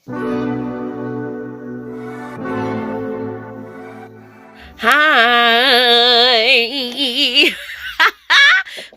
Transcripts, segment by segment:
Hi.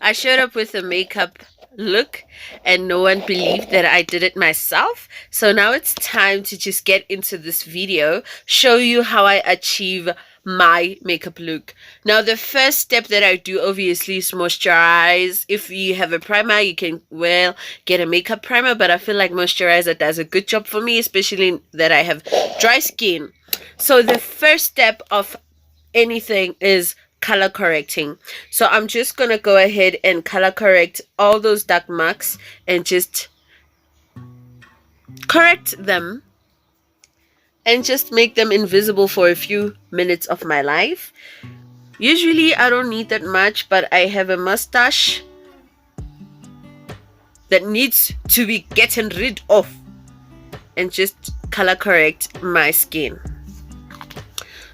I showed up with a makeup look and no one believed that I did it myself. So now it's time to just get into this video, show you how I achieve my makeup look. Now the first step that I do obviously is moisturize. If you have a primer, you can well get a makeup primer, but I feel like moisturizer does a good job for me, especially that I have dry skin. So the first step of anything is color correcting. So I'm just gonna go ahead and color correct all those dark marks and just correct them and just make them invisible for a few minutes of my life. Usually I don't need that much, but I have a mustache that needs to be getting rid of, and just color correct my skin.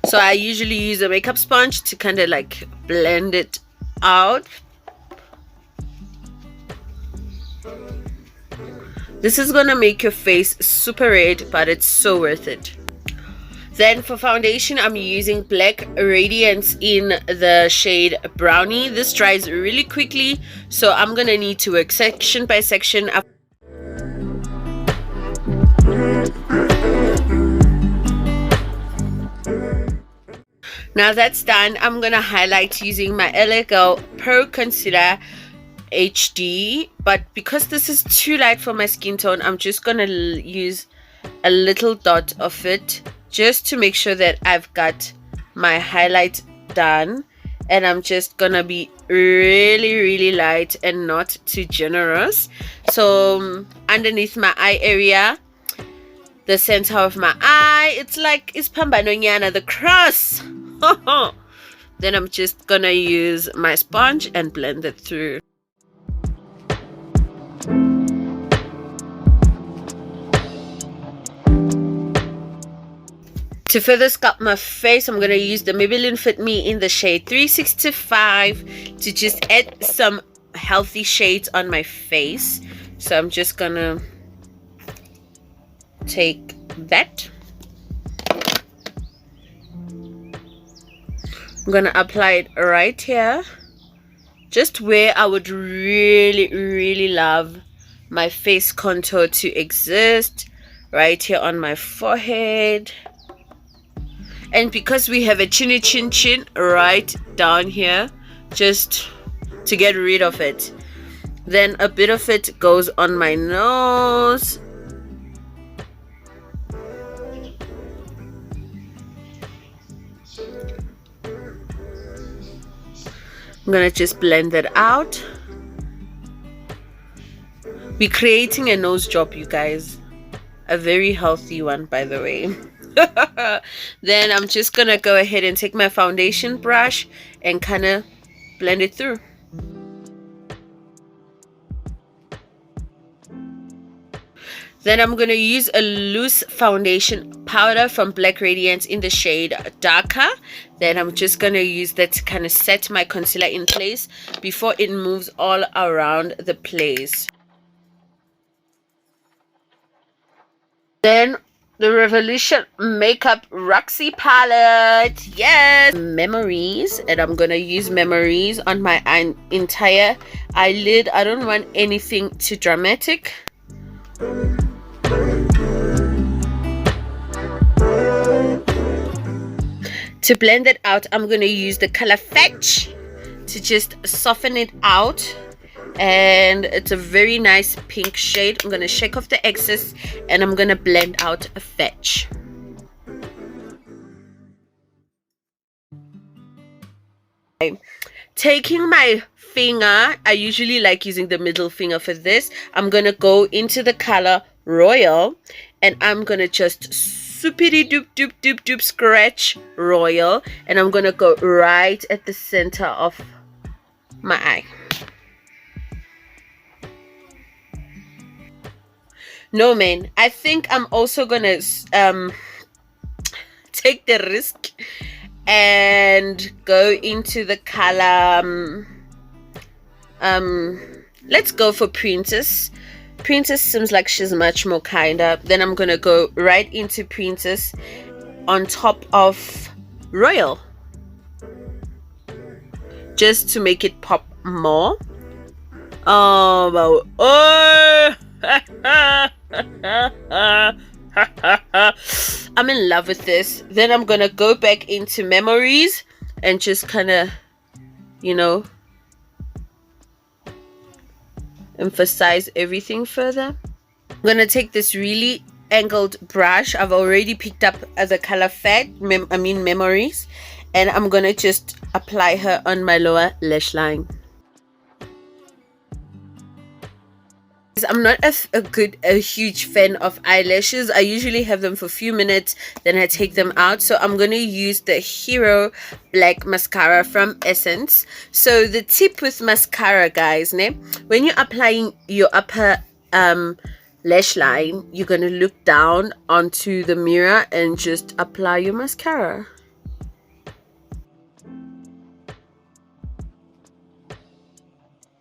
So I usually use a makeup sponge to kind of like blend it out. This is gonna make your face super red, but it's so worth it. Then for foundation, I'm using Black Radiance in the shade Brownie. This dries really quickly, so I'm gonna need to work section by section. Now that's done, I'm gonna highlight using my LA Girl Pro Concealer HD, but because this is too light for my skin tone, I'm just gonna use a little dot of it just to make sure that I've got my highlight done. And I'm just gonna be really light and not too generous. So underneath my eye area, the center of my eye, it's like it's Pambanonyana, the cross. Then I'm just gonna use my sponge and blend it through. To further sculpt my face, I'm gonna use the Maybelline Fit Me in the shade 365 to just add some healthy shades on my face. So I'm just gonna take that. I'm gonna apply it right here, just where I would really love my face contour to exist, right here on my forehead. And because we have a chinny chin chin right down here, just to get rid of it. Then a bit of it goes on my nose. I'm gonna just blend that out. We're creating a nose job, you guys. A very healthy one, by the way. Then I'm just gonna go ahead and take my foundation brush and kind of blend it through. Then I'm gonna use a loose foundation powder from Black Radiance in the shade Darker. Then I'm just gonna use that to kind of set my concealer in place before it moves all around the place. Then the Revolution Makeup Roxy palette, yes, Memories, and I'm gonna use Memories on my entire eyelid. I don't want anything too dramatic. To blend it out, I'm gonna use the color Fetch to just soften it out. And it's a very nice pink shade. I'm gonna shake off the excess and I'm gonna blend out a Fetch. Taking my finger, I usually like using the middle finger for this. I'm gonna go into the color Royal and I'm gonna just soupity doop scratch Royal, and I'm gonna go right at the center of my eye. No man, I think I'm also gonna take the risk and go into the color let's go for Princess Princess seems like she's much more kinder. Then I'm gonna go right into Princess on top of Royal, just to make it pop more. Oh, I'm in love with this. Then I'm gonna go back into Memories and just kind of, you know, emphasize everything further. I'm gonna take this really angled brush. I've already picked up the color Memories, and I'm gonna just apply her on my lower lash line. I'm not a huge fan of eyelashes. I usually have them for a few minutes, then I take them out. So I'm going to use the Hero Black Mascara from Essence. So the tip with mascara, guys, when you're applying your upper lash line, you're going to look down onto the mirror and just apply your mascara.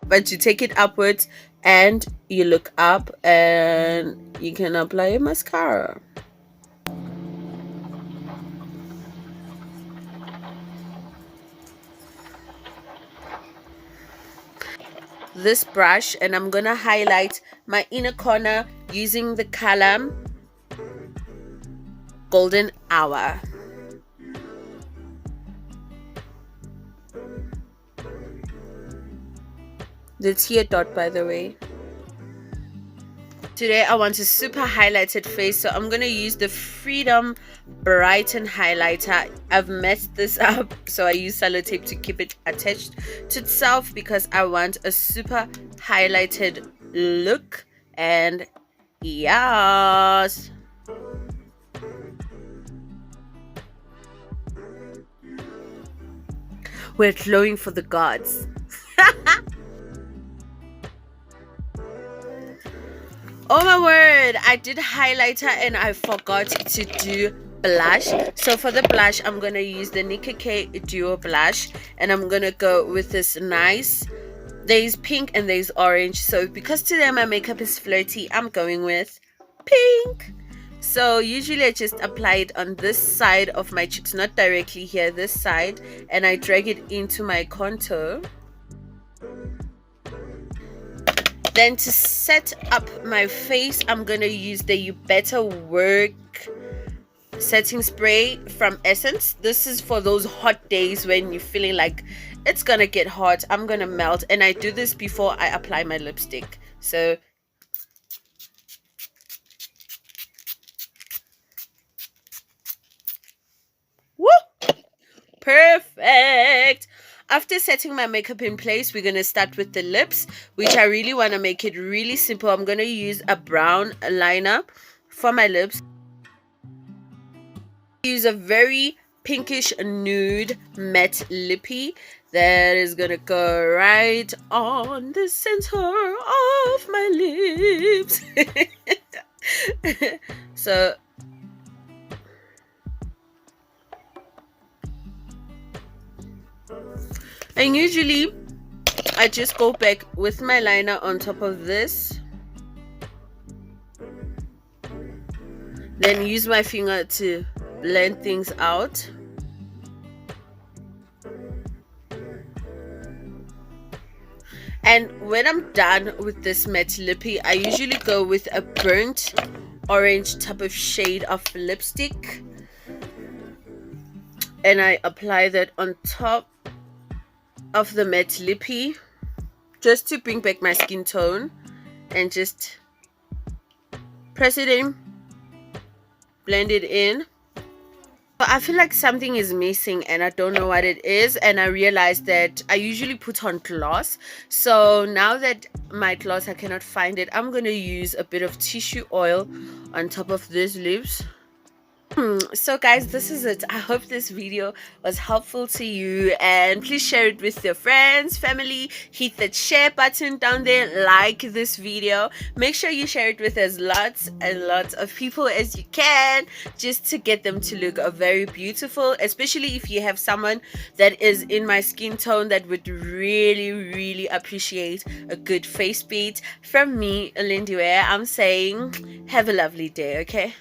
But you take it upwards and you look up and you can apply a mascara. This brush, and I'm gonna highlight my inner corner using the color Golden Hour. The tear dot, by the way. Today I want a super highlighted face, so I'm gonna use the Freedom Brighten highlighter. I've messed this up, so I use sellotape to keep it attached to itself because I want a super highlighted look. And yes, we're glowing for the gods. Oh my word, I did highlighter and I forgot to do blush. So for the blush, I'm gonna use the Nicka K Duo blush, and I'm gonna go with this nice, there's pink and there's orange. So because today my makeup is flirty, I'm going with pink. So usually I just apply it on this side of my cheeks, not directly here, this side, and I drag it into my contour. Then to set up my face, I'm gonna use the You Better Work setting spray from Essence. This is for those hot days when you're feeling like it's gonna get hot. I'm gonna melt, and I do this before I apply my lipstick. So woo! Perfect. After setting my makeup in place, we're going to start with the lips, which I really want to make it really simple. I'm going to use a brown liner for my lips. Use a very pinkish nude matte lippy that is going to go right on the center of my lips. So and usually I just go back with my liner on top of this, then use my finger to blend things out. And when I'm done with this matte lippy, I usually go with a burnt orange type of shade of lipstick, and I apply that on top of the matte lippy just to bring back my skin tone, and just press it in, blend it in. I feel like something is missing and I don't know what it is, and I realized that I usually put on gloss. So now that my gloss I cannot find it, I'm gonna use a bit of tissue oil on top of these lips So guys, this is it. I hope this video was helpful to you, and please share it with your friends, family. Hit that share button down there, like this video. Make sure you share it with as lots and lots of people as you can, just to get them to look very beautiful, especially if you have someone that is in my skin tone that would really appreciate a good face beat. From me, Lindiwe, I'm saying have a lovely day. Okay.